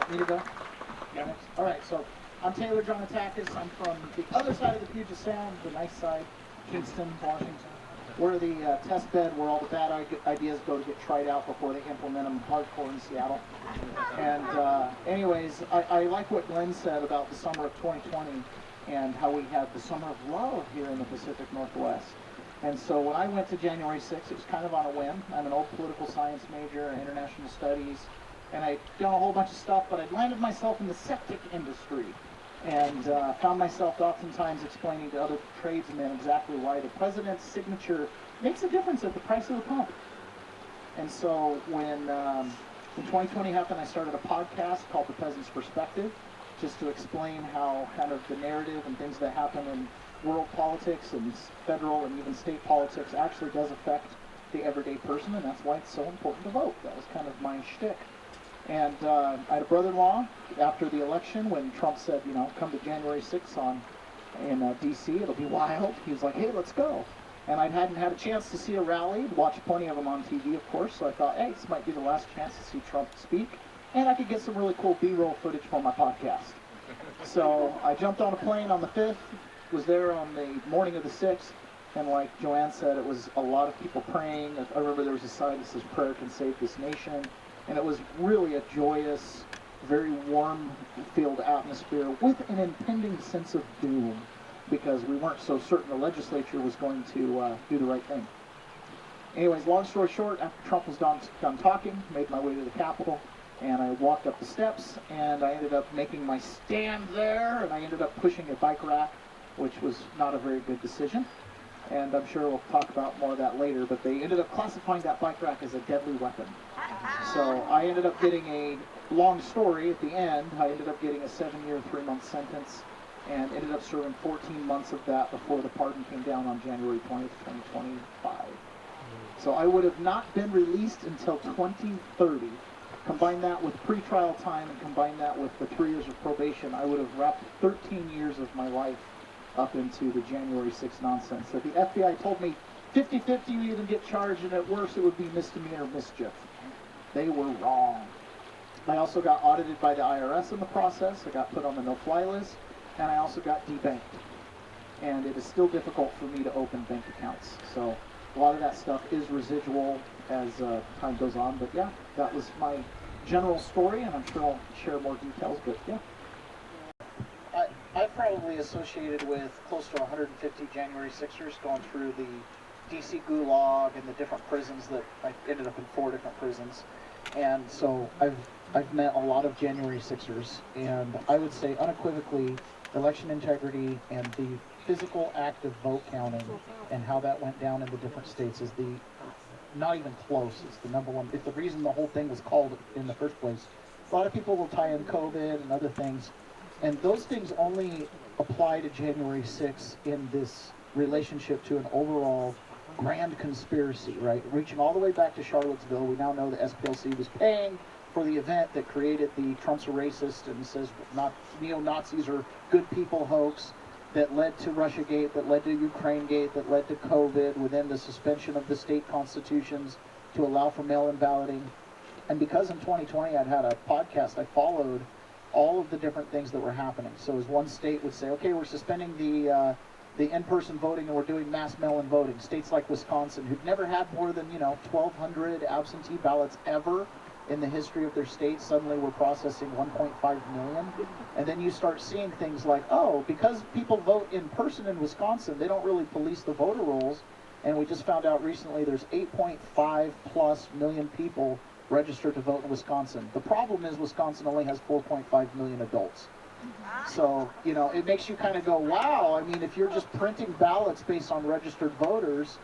Me to go? Yeah. All right, so I'm Taylor Johnatakis. I'm from the other side of the Puget Sound, the nice side, Kingston, Washington. We're the test bed where all the bad ideas go to get tried out before they implement them hardcore in Seattle. And anyways, I like what Glenn said about the summer of 2020 and how we had the summer of love here in the Pacific Northwest. And so when I went to January 6th, it was kind of on a whim. I'm an old political science major, international studies, and I'd done a whole bunch of stuff, but I'd landed myself in the septic industry and found myself oftentimes explaining to other tradesmen exactly why the president's signature makes a difference at the price of the pump. And so when 2020 happened, I started a podcast called The Peasant's Perspective, just to explain how kind of the narrative and things that happen in world politics and federal and even state politics actually does affect the everyday person, and that's why it's so important to vote. That was kind of my shtick. And I had a brother-in-law after the election when Trump said, you know, come to January 6th in D.C., it'll be wild. He was like, hey, let's go. And I hadn't had a chance to see a rally, watched plenty of them on TV, of course, so I thought, hey, this might be the last chance to see Trump speak, and I could get some really cool B-roll footage for my podcast. So I jumped on a plane on the 5th, was there on the morning of the 6th, and like JoAnn said, it was a lot of people praying. I remember there was a sign that says, prayer can save this nation. And it was really a joyous, very warm-filled atmosphere with an impending sense of doom because we weren't so certain the legislature was going to do the right thing. Anyways, long story short, after Trump was done talking, made my way to the Capitol, and I walked up the steps, and I ended up making my stand there, and I ended up pushing a bike rack, which was not a very good decision. And I'm sure we'll talk about more of that later, but they ended up classifying that bike rack as a deadly weapon. So I ended up getting a long story at the end. I ended up getting a 7-year, 3-month sentence and ended up serving 14 months of that before the pardon came down on January 20th, 2025. So I would have not been released until 2030. Combine that with pretrial time and combine that with the 3 years of probation, I would have wrapped 13 years of my life up into the January 6th nonsense. So the FBI told me 50-50 you either get charged, and at worst it would be misdemeanor mischief. They were wrong. I also got audited by the IRS in the process. I got put on the no-fly list, and I also got debanked. And it is still difficult for me to open bank accounts. So a lot of that stuff is residual as time goes on. But yeah, that was my general story, and I'm sure I'll share more details, but yeah. I've probably associated with close to 150 January 6ers going through the DC Gulag and the different prisons that I ended up in 4 different prisons. And so I've met a lot of January 6ers, and I would say unequivocally election integrity and the physical act of vote counting and how that went down in the different states is not even close. It's the number one. It's the reason the whole thing was called in the first place. A lot of people will tie in COVID and other things. And those things only apply to January 6th in this relationship to an overall grand conspiracy, right? Reaching all the way back to Charlottesville, we now know the SPLC was paying for the event that created the Trump's a racist and says not neo-Nazis are good people hoax that led to Russiagate, that led to Ukrainegate, that led to COVID, within the suspension of the state constitutions to allow for mail-in balloting. And because in 2020 I'd had a podcast, I followed all of the different things that were happening. So as one state would say, okay, we're suspending the in-person voting and we're doing mass mail-in voting. States like Wisconsin, who'd never had more than 1,200 absentee ballots ever in the history of their state, suddenly were processing 1.5 million. And then you start seeing things like, oh, because people vote in person in Wisconsin, they don't really police the voter rolls. And we just found out recently there's 8.5 plus million people registered to vote in Wisconsin. The problem is Wisconsin only has 4.5 million adults. So, it makes you kind of go, wow, I mean, if you're just printing ballots based on registered voters,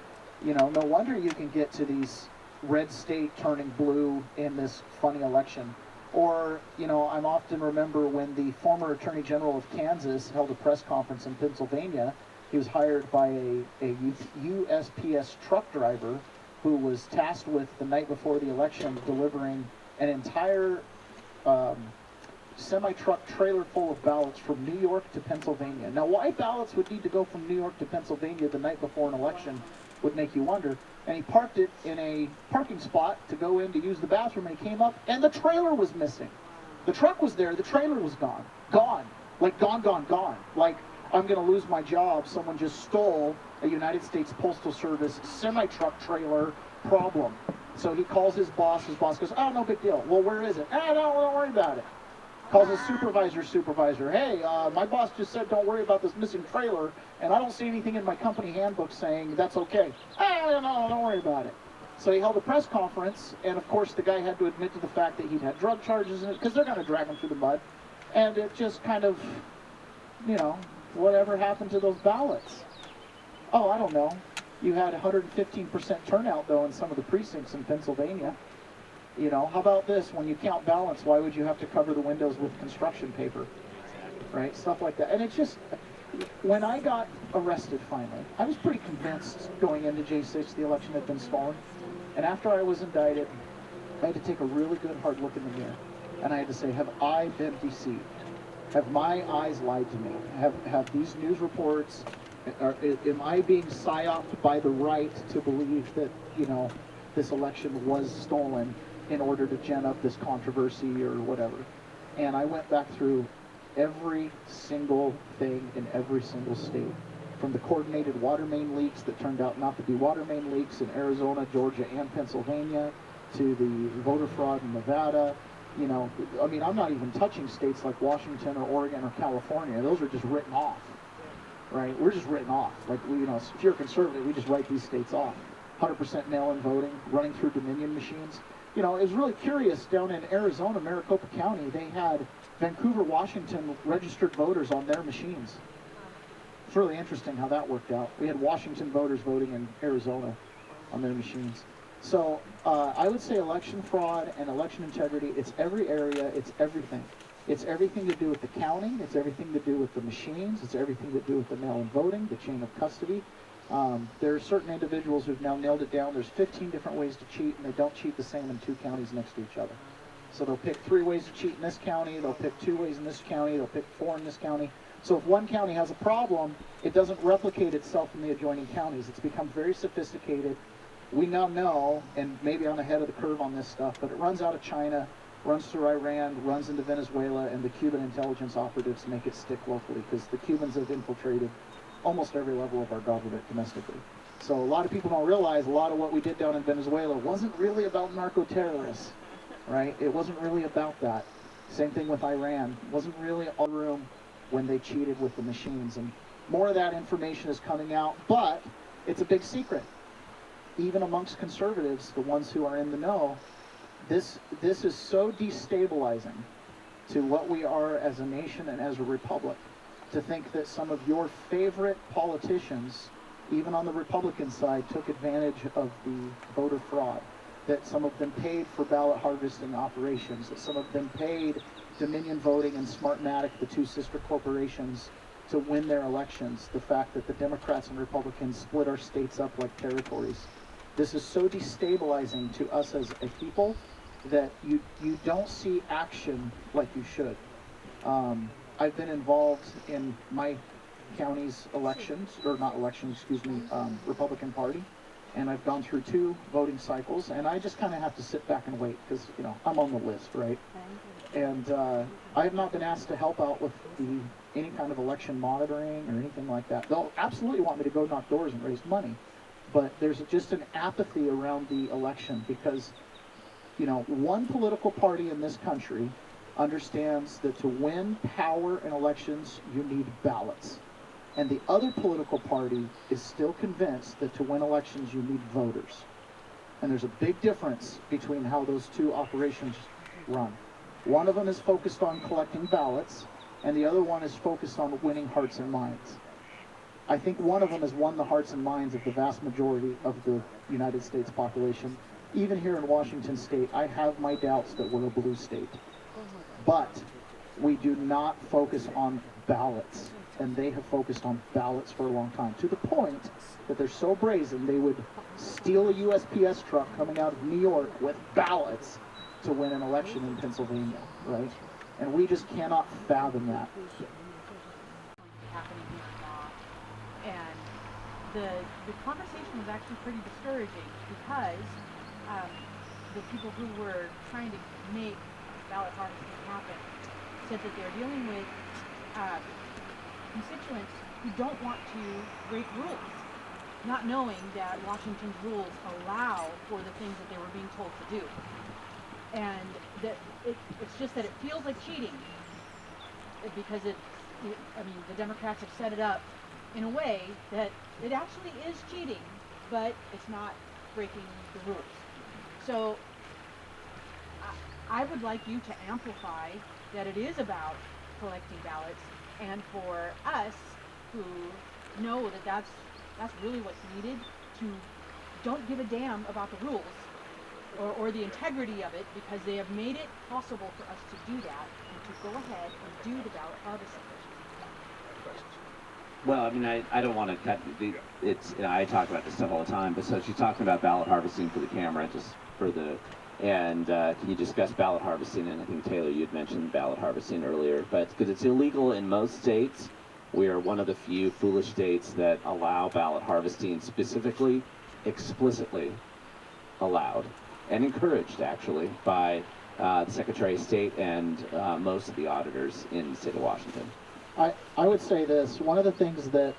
no wonder you can get to these red state turning blue in this funny election. Or, I'm often remember when the former Attorney General of Kansas held a press conference in Pennsylvania. He was hired by a USPS truck driver who was tasked with, the night before the election, delivering an entire semi-truck trailer full of ballots from New York to Pennsylvania. Now, why ballots would need to go from New York to Pennsylvania the night before an election would make you wonder. And he parked it in a parking spot to go in to use the bathroom, and he came up, and the trailer was missing. The truck was there, the trailer was gone. Gone. Like gone, gone, gone. Like, I'm going to lose my job. Someone just stole a United States Postal Service semi-truck trailer problem. So he calls his boss. His boss goes, oh, no big deal. Well, where is it? Don't worry about it. Calls his supervisor. Hey, my boss just said don't worry about this missing trailer, and I don't see anything in my company handbook saying that's okay. No, don't worry about it. So he held a press conference, and of course the guy had to admit to the fact that he'd had drug charges in it, because they're going to drag him through the mud. And it just kind of, whatever happened to those ballots? Oh, I don't know. You had 115% turnout, though, in some of the precincts in Pennsylvania. How about this? When you count ballots, why would you have to cover the windows with construction paper? Right? Stuff like that. And it's just, when I got arrested finally, I was pretty convinced going into J6 the election had been stolen. And after I was indicted, I had to take a really good hard look in the mirror. And I had to say, have I been deceived? Have my eyes lied to me? Have these news reports, am I being psyoped by the right to believe that, this election was stolen in order to gin up this controversy or whatever? And I went back through every single thing in every single state, from the coordinated water main leaks that turned out not to be water main leaks in Arizona, Georgia, and Pennsylvania, to the voter fraud in Nevada. I'm not even touching states like Washington or Oregon or California. Those are just written off, right? We're just written off. Like, if you're a conservative, we just write these states off. 100% mail-in voting, running through Dominion machines. It was really curious. Down in Arizona, Maricopa County, they had Vancouver, Washington registered voters on their machines. It's really interesting how that worked out. We had Washington voters voting in Arizona on their machines. So I would say election fraud and election integrity, it's every area, it's everything. It's everything to do with the counting, it's everything to do with the machines, it's everything to do with the mail-in voting, the chain of custody. There are certain individuals who've now nailed it down. There's 15 different ways to cheat, and they don't cheat the same in two counties next to each other. So they'll pick 3 ways to cheat in this county, they'll pick 2 ways in this county, they'll pick 4 in this county. So if one county has a problem, it doesn't replicate itself in the adjoining counties. It's become very sophisticated. We now know, and maybe I'm ahead of the curve on this stuff, but it runs out of China, runs through Iran, runs into Venezuela, and the Cuban intelligence operatives make it stick locally, because the Cubans have infiltrated almost every level of our government domestically. So a lot of people don't realize a lot of what we did down in Venezuela wasn't really about narco-terrorists, right? It wasn't really about that. Same thing with Iran. It wasn't really all room when they cheated with the machines. And more of that information is coming out, but it's a big secret. Even amongst conservatives, the ones who are in the know, this is so destabilizing to what we are as a nation and as a republic, to think that some of your favorite politicians, even on the Republican side, took advantage of the voter fraud, that some of them paid for ballot harvesting operations, that some of them paid Dominion Voting and Smartmatic, the 2 sister corporations, to win their elections, the fact that the Democrats and Republicans split our states up like territories. This is so destabilizing to us as a people that you don't see action like you should. I've been involved in my county's elections, or not elections, excuse me, Republican Party, and I've gone through 2 voting cycles, and I just kind of have to sit back and wait, because, I'm on the list, right? And I have not been asked to help out with any kind of election monitoring or anything like that. They'll absolutely want me to go knock doors and raise money, but there's just an apathy around the election, because, one political party in this country understands that to win power in elections, you need ballots. And the other political party is still convinced that to win elections, you need voters. And there's a big difference between how those 2 operations run. One of them is focused on collecting ballots, and the other one is focused on winning hearts and minds. I think one of them has won the hearts and minds of the vast majority of the United States population. Even here in Washington State, I have my doubts that we're a blue state. But we do not focus on ballots, and they have focused on ballots for a long time, to the point that they're so brazen they would steal a USPS truck coming out of New York with ballots to win an election in Pennsylvania, right? And we just cannot fathom that. And the conversation was actually pretty discouraging, because the people who were trying to make ballot harvesting happened, said that they're dealing with constituents who don't want to break rules, not knowing that Washington's rules allow for the things that they were being told to do. And that it's just that it feels like cheating because I mean, the Democrats have set it up in a way that it actually is cheating, but it's not breaking the rules. So I would like you to amplify that it is about collecting ballots, and for us who know that that's really what's needed, to don't give a damn about the rules or the integrity of it, because they have made it possible for us to do that and to go ahead and do the ballot harvesting. Well, I mean, I don't want to cut I talk about this stuff all the time, but so she's talking about ballot harvesting for the camera, just for the, and can you discuss ballot harvesting? And I think, Taylor, you'd mentioned ballot harvesting earlier, but because it's illegal in most states, we are one of the few foolish states that allow ballot harvesting, specifically, explicitly allowed, and encouraged, actually, by the Secretary of State and most of the auditors in the state of Washington. I would say this, one of the things that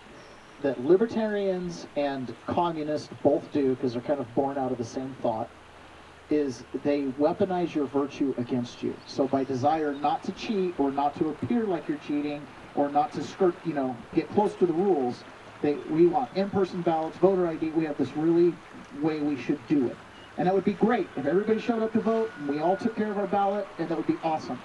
libertarians and communists both do, because they're kind of born out of the same thought, is they weaponize your virtue against you. So by desire not to cheat or not to appear like you're cheating or not to skirt, get close to the rules, we want in-person ballots, voter ID, we have this really way we should do it. And that would be great if everybody showed up to vote and we all took care of our ballot, and that would be awesome.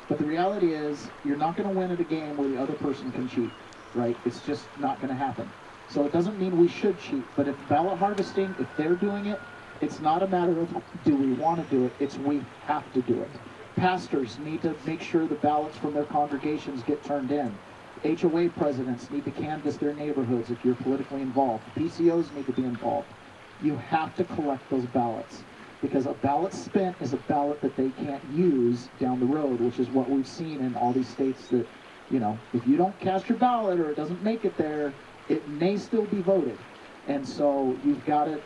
But the reality is, you're not going to win at a game where the other person can cheat, right? It's just not going to happen. So it doesn't mean we should cheat, but if ballot harvesting, if they're doing it, it's not a matter of do we want to do it, it's we have to do it. Pastors need to make sure the ballots from their congregations get turned in. HOA presidents need to canvass their neighborhoods if you're politically involved. PCOs need to be involved. You have to collect those ballots, because a ballot spent is a ballot that they can't use down the road, which is what we've seen in all these states that, if you don't cast your ballot or it doesn't make it there, it may still be voted. And so you've got to,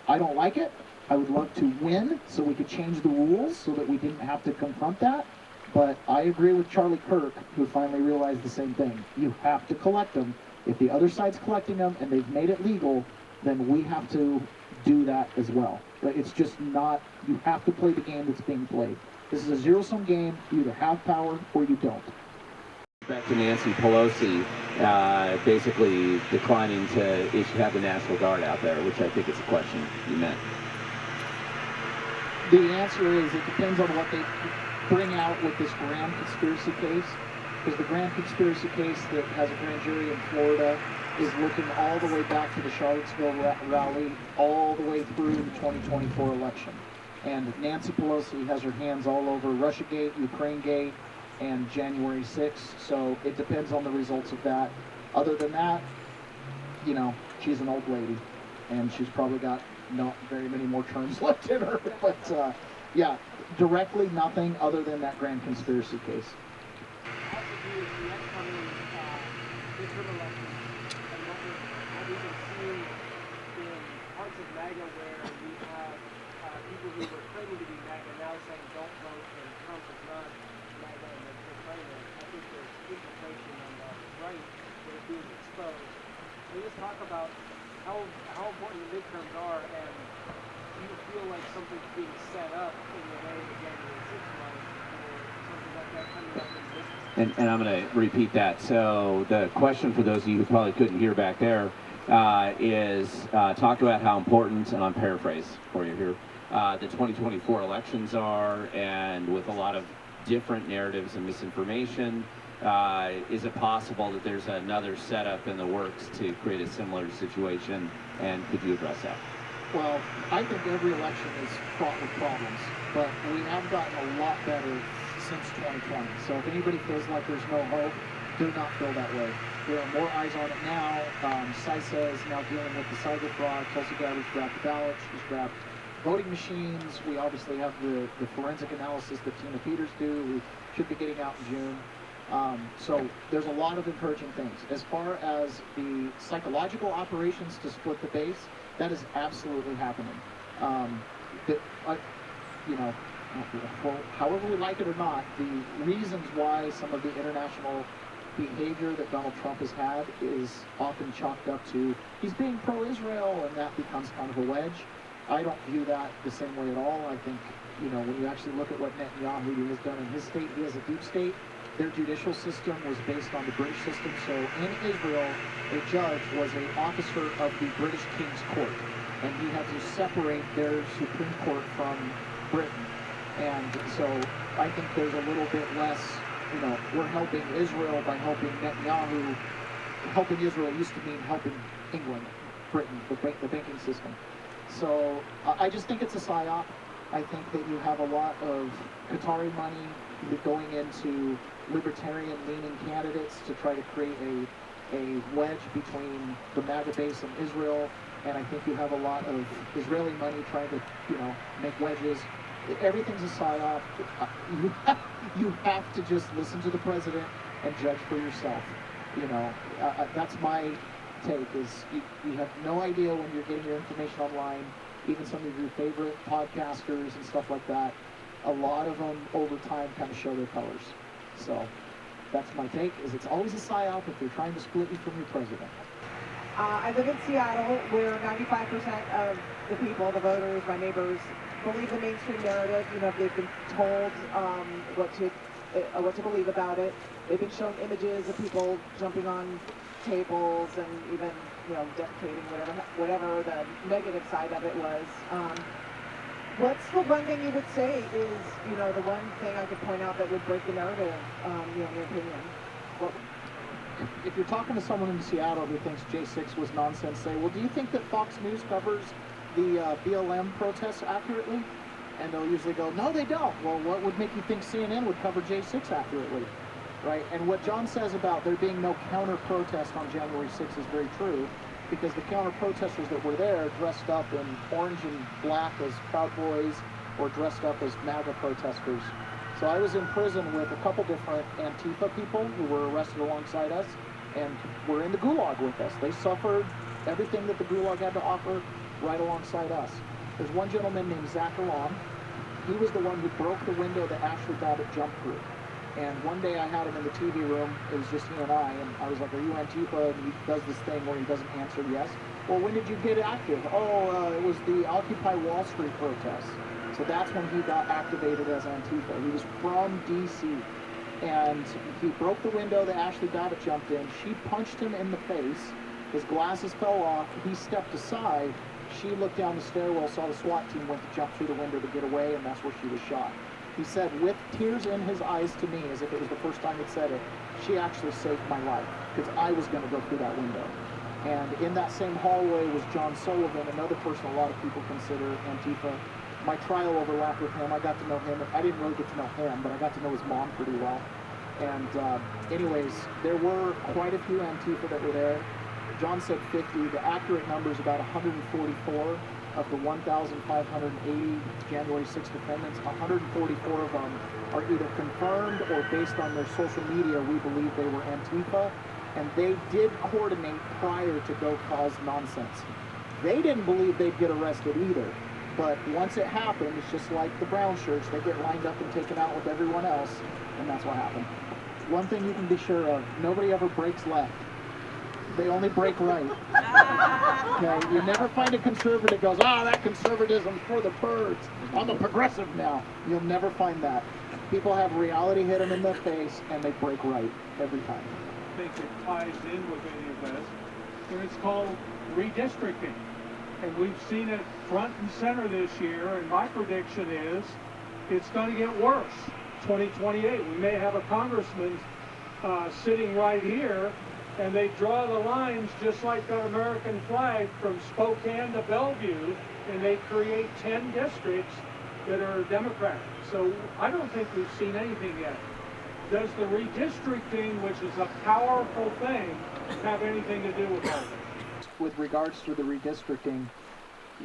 I don't like it. I would love to win so we could change the rules so that we didn't have to confront that. But I agree with Charlie Kirk, who finally realized the same thing. You have to collect them. If the other side's collecting them and they've made it legal, then we have to do that as well. But it's just not, you have to play the game that's being played. This is a zero-sum game. You either have power or you don't. Back to Nancy Pelosi, basically declining to have the National Guard out there, which I think is a question you meant. The answer is it depends on what they bring out with this grand conspiracy case, because the grand conspiracy case that has a grand jury in Florida is looking all the way back to the Charlottesville rally, all the way through the 2024 election. And Nancy Pelosi has her hands all over Russiagate, Ukrainegate, and January 6th, so it depends on the results of that. Other than that, she's an old lady, and she's probably got not very many more terms left in her, but yeah, directly nothing other than that grand conspiracy case. How to do with the upcoming midterm elections, and what we've been seeing in parts of MAGA where we have people who were claiming to be MAGA now saying don't vote and Trump is not MAGA and they're claiming it. I think there's infiltration on the right that is being exposed. Can you just talk about how important the midterms are, and do you feel like something's being set up in the way the January 6th was, or something like that coming up in business? And I'm going to repeat that. So the question for those of you who probably couldn't hear back there is talk about how important, and I'm paraphrase for you here, the 2024 elections are, and with a lot of different narratives and misinformation, is it possible that there's another setup in the works to create a similar situation, and could you address that? Well, I think every election is fraught with problems, but we have gotten a lot better since 2020. So if anybody feels like there's no hope, do not feel that way. There are more eyes on it now. CISA is now dealing with the cyber fraud. Tulsi Gabbard's grabbed the ballots. She's grabbed voting machines. We obviously have the forensic analysis that Tina Peters do. We should be getting out in June. So there's a lot of encouraging things. As far as the psychological operations to split the base, that is absolutely happening. well, however we like it or not, the reasons why some of the international behavior that Donald Trump has had is often chalked up to he's being pro-Israel, and that becomes kind of a wedge. I don't view that the same way at all. I think, when you actually look at what Netanyahu has done in his state, he has a deep state. Their judicial system was based on the British system. So in Israel, a judge was an officer of the British King's Court, and he had to separate their Supreme Court from Britain. And so I think there's a little bit less, we're helping Israel by helping Netanyahu. Helping Israel used to mean helping England, Britain, the banking system. So I just think it's a psyop. I think that you have a lot of Qatari money going into libertarian-leaning candidates to try to create a wedge between the MAGA base and Israel, and I think you have a lot of Israeli money trying to, make wedges. Everything's a psyop. You have to just listen to the president and judge for yourself. That's my take. Is you have no idea when you're getting your information online. Even some of your favorite podcasters and stuff like that, a lot of them over time kind of show their colors. So that's my take, is it's always a psyop if they're trying to split you from your president. I live in Seattle, where 95% of the people, the voters, my neighbors, believe the mainstream narrative. They've been told what to believe about it. They've been shown images of people jumping on tables and even, defecating, whatever the negative side of it was. What's the one thing you would say is, the one thing I could point out that would break the narrative, in your opinion? If you're talking to someone in Seattle who thinks J6 was nonsense, say, well, do you think that Fox News covers the BLM protests accurately? And they'll usually go, no, they don't. Well, what would make you think CNN would cover J6 accurately? Right? And what John says about there being no counter-protest on January 6th is very true, because the counter-protesters that were there dressed up in orange and black as Proud Boys or dressed up as MAGA protesters. So I was in prison with a couple different Antifa people who were arrested alongside us and were in the Gulag with us. They suffered everything that the Gulag had to offer right alongside us. There's one gentleman named Zach Alam. He was the one who broke the window that Ashley Babbitt jumped through. And one day I had him in the TV room. It was just he and I was like, are you Antifa? And he does this thing where he doesn't answer yes. Well, when did you get active? It was the Occupy Walstreet protests. So that's when he got activated as Antifa. He was from D.C. And he broke the window that Ashley Babbitt jumped in. She punched him in the face. His glasses fell off. He stepped aside. She looked down the stairwell, saw the SWAT team, went to jump through the window to get away, and that's where she was shot. He said, with tears in his eyes to me, as if it was the first time he'd said it, she actually saved my life, because I was going to go through that window. And in that same hallway was John Sullivan, another person a lot of people consider Antifa. My trial overlapped with him. I got to know him. I didn't really get to know him, but I got to know his mom pretty well. And anyways, there were quite a few Antifa that were there. John said 50. The accurate number is about 144 of the 1,580 January 6th defendants. 144 of them are either confirmed or based on their social media, we believe they were Antifa, and they did coordinate prior to go cause nonsense. They didn't believe they'd get arrested either, but once it happened, it's just like the brown shirts. They get lined up and taken out with everyone else, and that's what happened. One thing you can be sure of, nobody ever breaks left. They only break right. Okay? You never find a conservative that goes, that conservatism's for the birds. I'm a progressive now. You'll never find that. People have reality hit them in the face, and they break right every time. I think it ties in with any of this, and it's called redistricting. And we've seen it front and center this year, and my prediction is it's going to get worse. 2028, we may have a congressman sitting right here, and they draw the lines just like the American flag from Spokane to Bellevue, and they create 10 districts that are Democratic. So I don't think we've seen anything yet. Does the redistricting, which is a powerful thing, have anything to do with all this? With regards to the redistricting,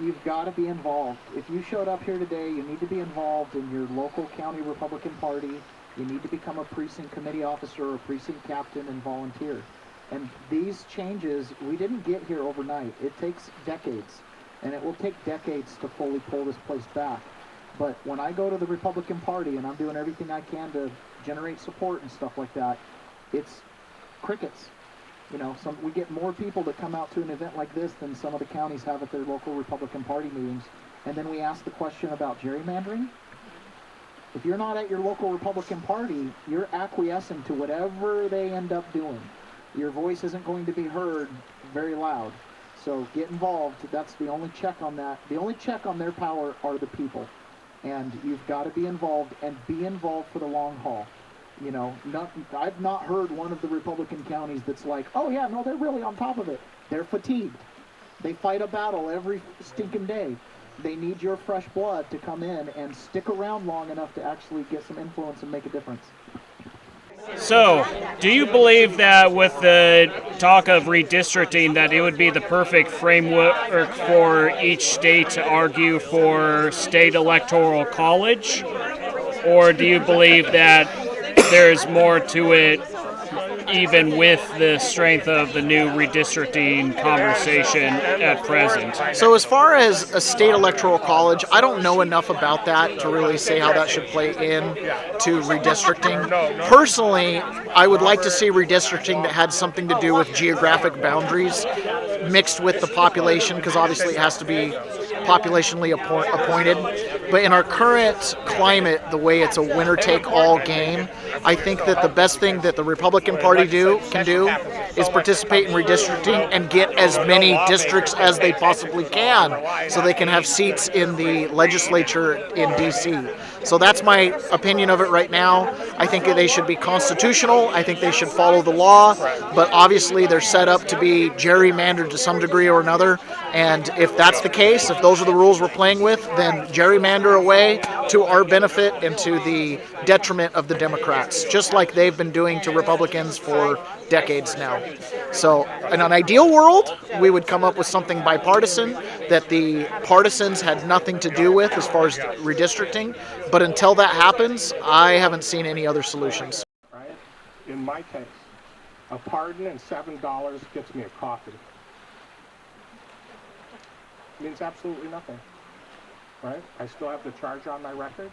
you've got to be involved. If you showed up here today, you need to be involved in your local county Republican Party. You need to become a precinct committee officer or a precinct captain and volunteer. And these changes, we didn't get here overnight. It takes decades, and it will take decades to fully pull this place back. But when I go to the Republican Party and I'm doing everything I can to generate support and stuff like that, it's crickets. You know, we get more people that come out to an event like this than some of the counties have at their local Republican Party meetings. And then we ask the question about gerrymandering. If you're not at your local Republican Party, you're acquiescing to whatever they end up doing. Your voice isn't going to be heard very loud. So get involved. That's the only check on that. The only check on their power are the people. And you've got to be involved, and be involved for the long haul. You know, I've not heard one of the Republican counties that's like, oh yeah, no, they're really on top of it. They're fatigued. They fight a battle every stinking day. They need your fresh blood to come in and stick around long enough to actually get some influence and make a difference. So, do you believe that with the talk of redistricting that it would be the perfect framework for each state to argue for state electoral college? Or do you believe that there's more to it even with the strength of the new redistricting conversation at present? So as far as a state electoral college, I don't know enough about that to really say how that should play in to redistricting. Personally, I would like to see redistricting that had something to do with geographic boundaries mixed with the population, because obviously it has to be populationally appointed. But in our current climate, the way it's a winner-take-all game, I think that the best thing that the Republican Party can do is participate in redistricting and get as many districts as they possibly can so they can have seats in the legislature in D.C. So that's my opinion of it right now. I think they should be constitutional. I think they should follow the law. But obviously they're set up to be gerrymandered to some degree or another. And if that's the case, if those are the rules we're playing with, then gerrymander away to our benefit and to the detriment of the Democrats, just like they've been doing to Republicans for decades now. So in an ideal world, we would come up with something bipartisan that the partisans had nothing to do with as far as redistricting. But until that happens, I haven't seen any other solutions. Right? In my case, a pardon and $7 gets me a coffee. It means absolutely nothing. Right? I still have the charge on my record.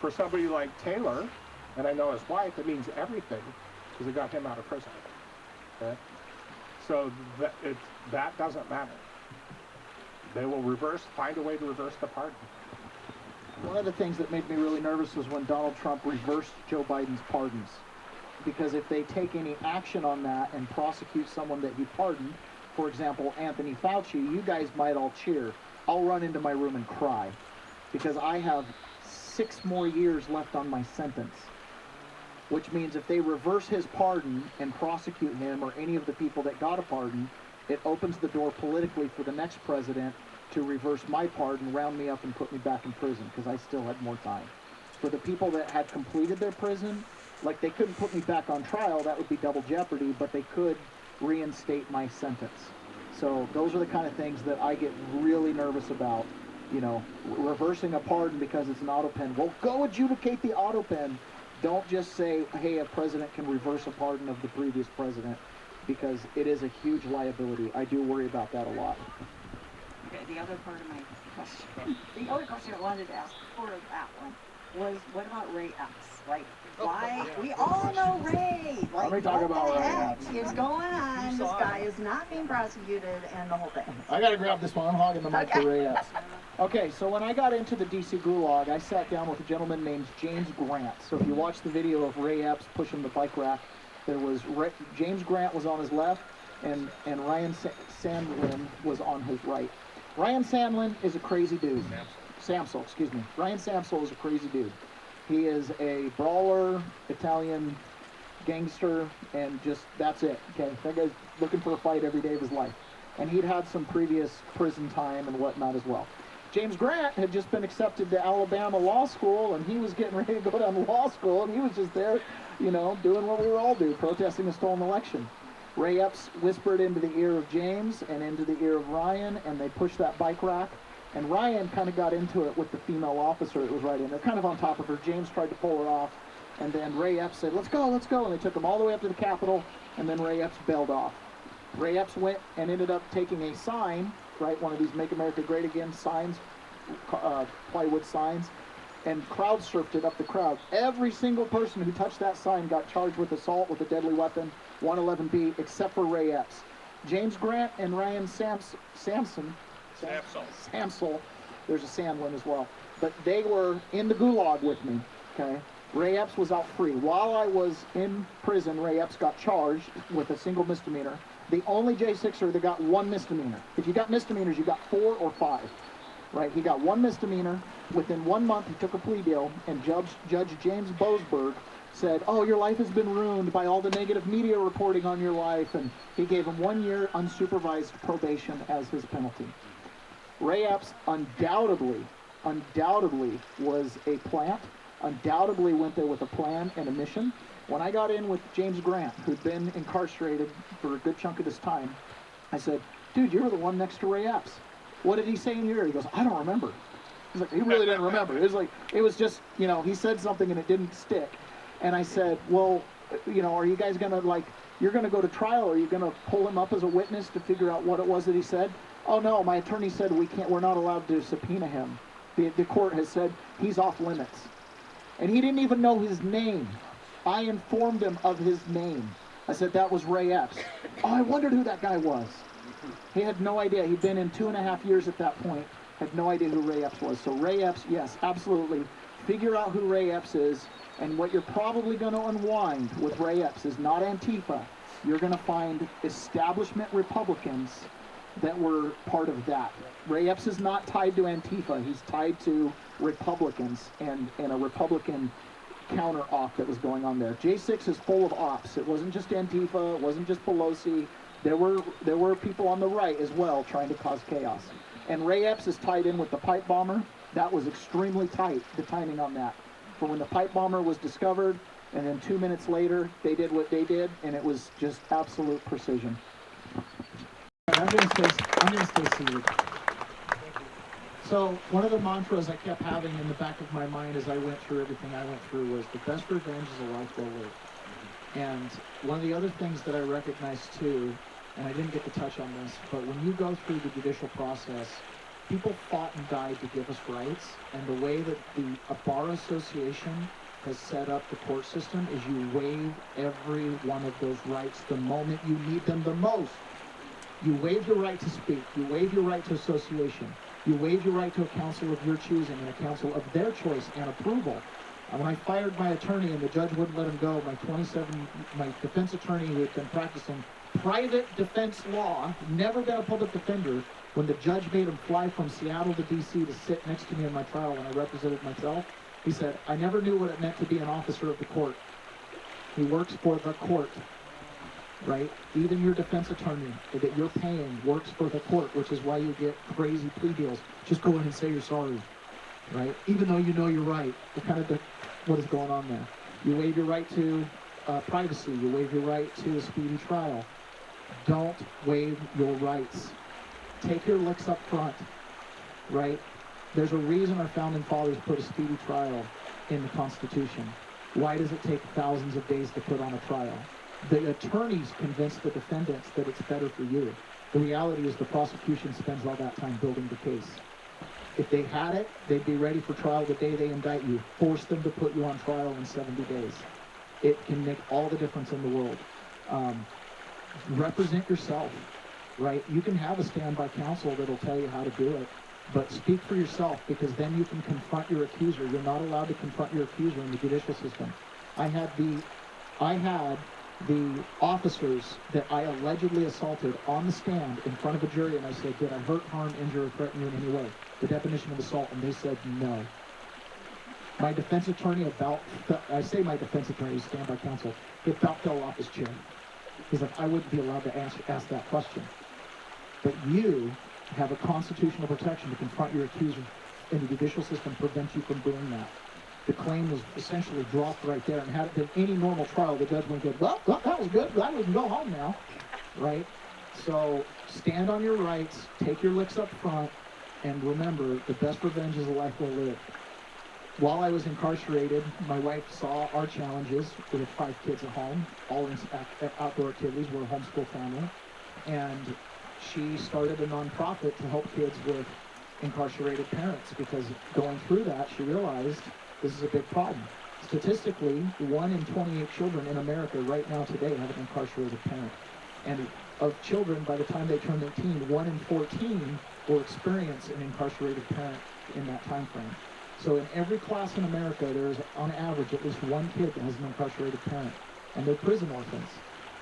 For somebody like Taylor, and I know his wife, it means everything because it got him out of prison. Okay? So that doesn't matter. They will find a way to reverse the pardon. One of the things that made me really nervous was when Donald Trump reversed Joe Biden's pardons. Because if they take any action on that and prosecute someone that he pardoned, for example, Anthony Fauci, you guys might all cheer. I'll run into my room and cry because I have 6 more years left on my sentence. Which means if they reverse his pardon and prosecute him or any of the people that got a pardon, it opens the door politically for the next president to reverse my pardon, round me up, and put me back in prison because I still had more time. For the people that had completed their prison, like they couldn't put me back on trial, that would be double jeopardy, but they could reinstate my sentence. So those are the kind of things that I get really nervous about, you know, reversing a pardon because it's an auto pen. Well, go adjudicate the auto pen. Don't just say, hey, a president can reverse a pardon of the previous president, because it is a huge liability. I do worry about that a lot. Okay, the other part of my question, the other question I wanted to ask before that one was, what about Ray Epps? Like, why? We all know Ray. Like, Let me talk about what the Ray heck Epps. is going on? This guy is not being prosecuted and the whole thing. I gotta grab this one. I'm hogging the mic for Ray Epps. Okay, so when I got into the DC Gulag, I sat down with a gentleman named James Grant. So if you watch the video of Ray Epps pushing the bike rack, there was James Grant was on his left, and Ryan Sandlin was on his right. Ryan Sandlin is a crazy dude. Samsel, excuse me. Ryan Samsel is a crazy dude. He is a brawler, Italian gangster, and just, that's it. Okay, that guy's looking for a fight every day of his life. And he'd had some previous prison time and whatnot as well. James Grant had just been accepted to Alabama Law School, and he was getting ready to go down to law school, and he was just there, you know, doing what we were all doing, protesting a stolen election. Ray Epps whispered into the ear of James and into the ear of Ryan, and they pushed that bike rack. And Ryan kind of got into it with the female officer that was right in there, kind of on top of her. James tried to pull her off, and then Ray Epps said, let's go, and they took him all the way up to the Capitol, and then Ray Epps bailed off. Ray Epps went and ended up taking a sign, right, one of these Make America Great Again signs, plywood signs and crowd surfed it up the crowd. Every single person who touched that sign got charged with assault with a deadly weapon, 111B, except for Ray Epps. James Grant and Ryan Samsel, there's a Sandlin as well, but they were in the gulag with me, okay? Ray Epps was out free. While I was in prison, Ray Epps got charged with a single misdemeanor. The only J6er that got one misdemeanor. If you got misdemeanors, you got 4 or 5, right? He got one misdemeanor. Within 1 month, he took a plea deal, and Judge James Boasberg said, oh, your life has been ruined by all the negative media reporting on your life, and he gave him 1 year unsupervised probation as his penalty. Ray Epps undoubtedly was a plant, undoubtedly went there with a plan and a mission. When I got in with James Grant, who'd been incarcerated for a good chunk of this time, I said, dude, you were the one next to Ray Epps. What did he say in your ear? He goes, I don't remember. He's like, he really didn't remember. It was just, he said something and it didn't stick. And I said, well, are you guys going to, you're going to go to trial? Are you going to pull him up as a witness to figure out what it was that he said? Oh, no, my attorney said we're not allowed to subpoena him. The court has said he's off limits. And he didn't even know his name. I informed him of his name. I said, that was Ray Epps. Oh, I wondered who that guy was. He had no idea. He'd been in 2.5 years at that point. Had no idea who Ray Epps was. So Ray Epps, yes, absolutely. Figure out who Ray Epps is. And what you're probably going to unwind with Ray Epps is not Antifa. You're going to find establishment Republicans that were part of that. Ray Epps is not tied to Antifa. He's tied to Republicans and a Republican counter-op that was going on there. J6 is full of ops. It wasn't just Antifa. It wasn't just Pelosi. There were people on the right as well trying to cause chaos. And Ray Epps is tied in with the pipe bomber. That was extremely tight, the timing on that. For when the pipe bomber was discovered, and then 2 minutes later, they did what they did, and it was just absolute precision. I'm going to stay seated. So one of the mantras I kept having in the back of my mind as I went through everything I went through was the best revenge is a life well lived. And one of the other things that I recognized too, and I didn't get to touch on this, but when you go through the judicial process, people fought and died to give us rights, and the way that a bar association has set up the court system is you waive every one of those rights the moment you need them the most. You waive your right to speak. You waive your right to association. You waive your right to a counsel of your choosing and a counsel of their choice and approval. And when I fired my attorney and the judge wouldn't let him go, my defense attorney who had been practicing private defense law, never been a public defender, when the judge made him fly from Seattle to D.C. to sit next to me in my trial when I represented myself, he said, I never knew what it meant to be an officer of the court. He works for the court. Right? Even your defense attorney that you're paying works for the court, which is why you get crazy plea deals. Just go in and say you're sorry, right? Even though you know you're right. What is going on there? You waive your right to privacy. You waive your right to a speedy trial. Don't waive your rights. Take your licks up front, right? There's a reason our founding fathers put a speedy trial in the Constitution. Why does it take thousands of days to put on a trial? The attorneys convince the defendants that it's better for you. The reality is the prosecution spends all that time building the case. If they had it, they'd be ready for trial the day they indict you. Force them to put you on trial in 70 days. It can make all the difference in the world. Represent yourself, right? You can have a standby counsel that'll tell you how to do it, but speak for yourself, because then you can confront your accuser. You're not allowed to confront your accuser in the judicial system. I had the officers that I allegedly assaulted on the stand in front of a jury, and I said, did I hurt, harm, injure, or threaten you in any way? The definition of assault, and they said no. My defense attorney I say my defense attorney, standby counsel, he about fell off his chair. He's like, I wouldn't be allowed to ask that question. But you have a constitutional protection to confront your accuser, and the judicial system prevents you from doing that. The claim was essentially dropped right there, and had it been any normal trial, the judge would go, well, that was good, but we can go home now, right? So stand on your rights, take your licks up front, and remember, the best revenge is a life well lived. While I was incarcerated, my wife saw our challenges. We had 5 kids at home, all in outdoor activities. We're a homeschool family. And she started a nonprofit to help kids with incarcerated parents, because going through that, she realized this is a big problem. Statistically, 1 in 28 children in America right now today have an incarcerated parent. And of children, by the time they turn 18, 1 in 14 will experience an incarcerated parent in that time frame. So in every class in America, there's on average at least one kid that has an incarcerated parent, and they're prison orphans.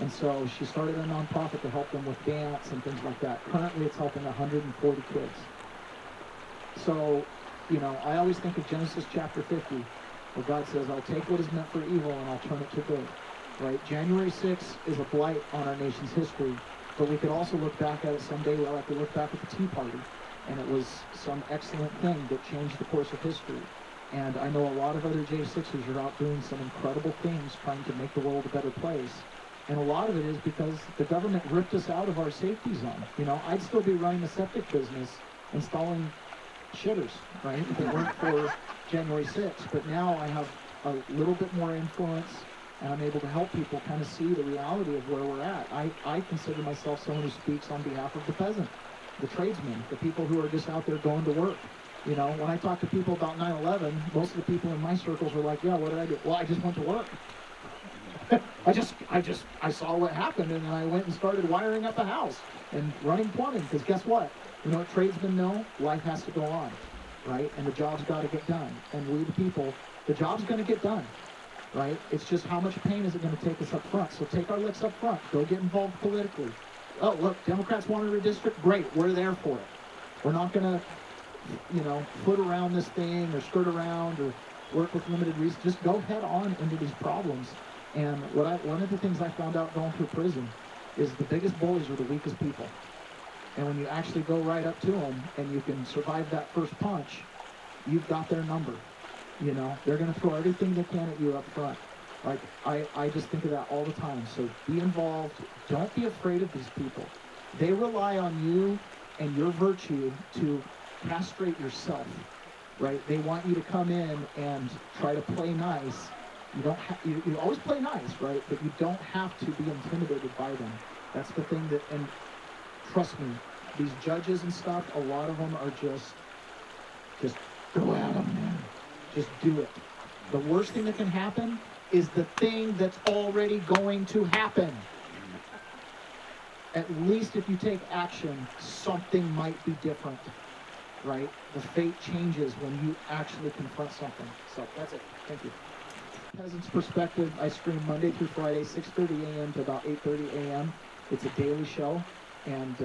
And so she started a nonprofit to help them with dance and things like that. Currently, it's helping 140 kids. So, you know, I always think of Genesis chapter 50, where God says, I'll take what is meant for evil and I'll turn it to good. Right? January 6th is a blight on our nation's history, but we could also look back at it someday. We'll have to look back at the Tea Party, and it was some excellent thing that changed the course of history. And I know a lot of other J6s are out doing some incredible things trying to make the world a better place. And a lot of it is because the government ripped us out of our safety zone. You know, I'd still be running a septic business installing shitters, right, if it weren't for January 6th. But now I have a little bit more influence, and I'm able to help people kind of see the reality of where we're at. I consider myself someone who speaks on behalf of the peasant, the tradesmen, the people who are just out there going to work. You know, when I talk to people about 9/11, most of the people in my circles are like, yeah, what did I do? Well, I just went to work. I saw what happened, and then I went and started wiring up a house and running plumbing, because guess what? You know what tradesmen know? Life has to go on, right? And the job's got to get done. And we, the people, the job's going to get done, right? It's just how much pain is it going to take us up front? So take our licks up front. Go get involved politically. Oh, look, Democrats want to redistrict? Great, we're there for it. We're not going to, you know, foot around this thing or skirt around or work with limited resources. Just go head on into these problems. And one of the things I found out going through prison is the biggest bullies are the weakest people. And when you actually go right up to them and you can survive that first punch, you've got their number. You know, they're going to throw everything they can at you up front. Like, I just think of that all the time. So be involved. Don't be afraid of these people. They rely on you and your virtue to castrate yourself, right? They want you to come in and try to play nice. You don't you always play nice, right? But you don't have to be intimidated by them. That's the thing that, and trust me, these judges and stuff, a lot of them are just go at them, man. Just do it. The worst thing that can happen is the thing that's already going to happen. At least if you take action, something might be different, right? The fate changes when you actually confront something. So that's it. Thank you. Peasant's Perspective, I stream Monday through Friday, 6:30 a.m. to about 8:30 a.m. It's a daily show, and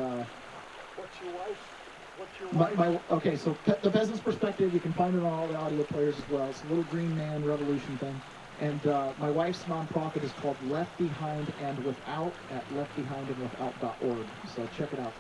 okay, so the Peasant's Perspective, you can find it on all the audio players as well. It's a little green man revolution thing. And my wife's nonprofit is called Left Behind and Without at leftbehindandwithout.org. So check it out.